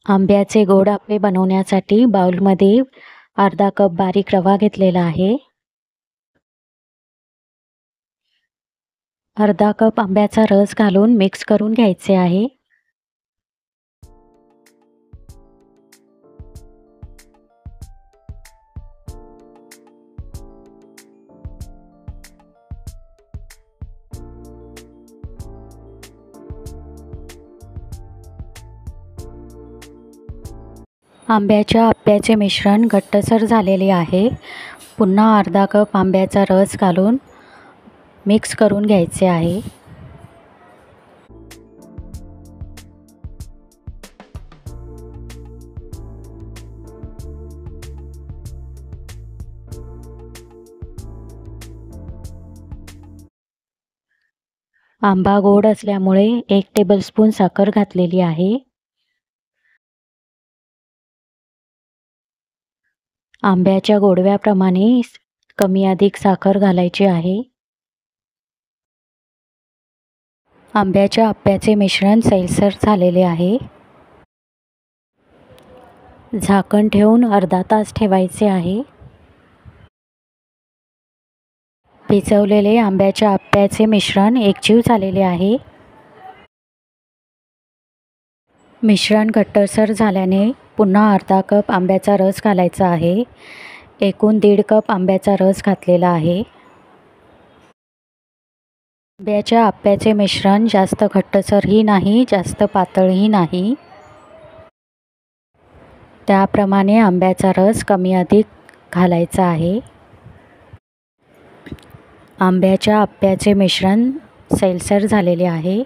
आंब्याचे गोड आप्पे बनवण्यासाठी बाउलमध्ये अर्धा कप बारीक रवा घेतलेला आहे. अर्धा कप आंब्याचा रस घालून मिक्स करून घ्यायचे आहे. आंब्याच्या आप्याचे मिश्रण घट्टसर झालेले आहे. पुन्हा अर्धा कप आंब्याचा रस घालून मिक्स करून घ्यायचे आहे. आंबा गोड असल्यामुळे 1 टेबलस्पून साखर घातलेली आहे. आंब्याच्या गोडव्याप्रमाणे कमी अधिक साखर घालायची आहे. आंब्याच्या आप्याचे मिश्रण सैलसर झालेले आहे. झाकण ठेवून अर्धा तास ठेवायचे आहे. भिजवलेले आंब्याच्या आप्याचे मिश्रण एकजीव झालेले आहे. मिश्रण घट्टसर झाल्याने पुन्हा अर्धा कप आंब्याचा रस घालायचा आहे. एकूण 1.5 कप आंब्याचा रस घातलेला आहे. आंब्याच्या आप्याचे मिश्रण जास्त घट्टसरही नाही, जास्त पातळही नाही. त्याप्रमाणे आंब्याचा रस कमी अधिक घालायचा आहे. आंब्याच्या आप्याचे मिश्रण सैलसर झालेले आहे.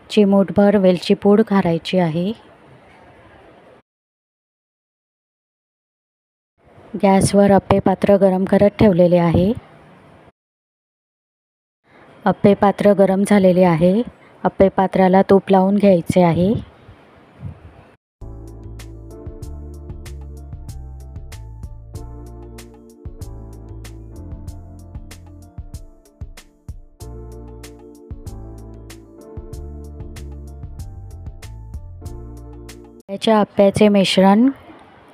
चिमूटभर वेलची पूड घालायची आहे. गॅसवर आप्पे पात्र गरम करत ठेवलेले आहे. आप्पे पात्र गरम झालेले आहे. आप्पे पात्राला तूप लावून घ्यायचे आहे. आंब्याच्या आप्याचे मिश्रण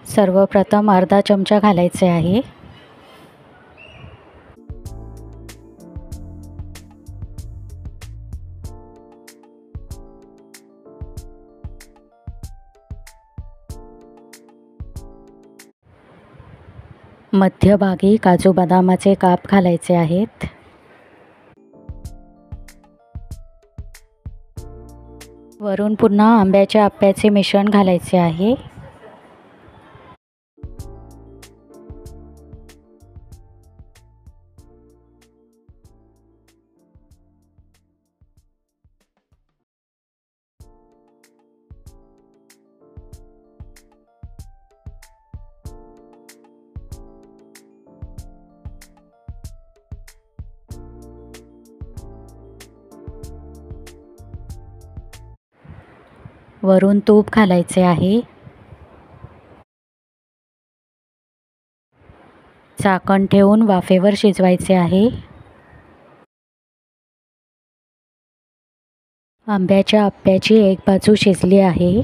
सर्वप्रथम अर्धा चमचा घालायचे आहे. मध्यभागी काजू बदामाचे काप घालायचे आहेत. वरून पुन्हा आंब्याच्या आप्याचे मिश्रण घालायचे आहे. वरून तूप घालायचे आहे. झाकण ठेवून वाफेवर शिजवायचे आहे. आंब्याच्या आप्याची एक बाजू शिजली आहे.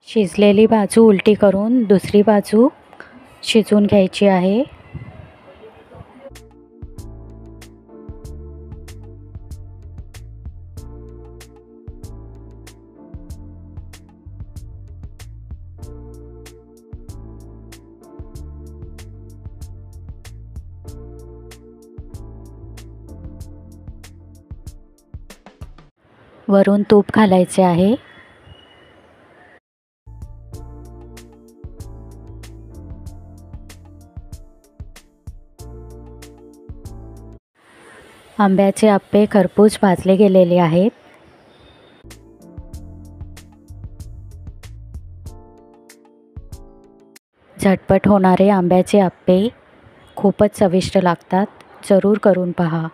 शिजलेली बाजू उलटी करून दुसरी बाजू शिजवून घ्यायची आहे. वरून तूप घालायचे आहे. आंब्याचे आप्पे खरपूस भाजले गेलेले आहेत. झटपट होणारे आंब्याचे आप्पे खूपच चविष्ट लागतात. जरूर करून पहा.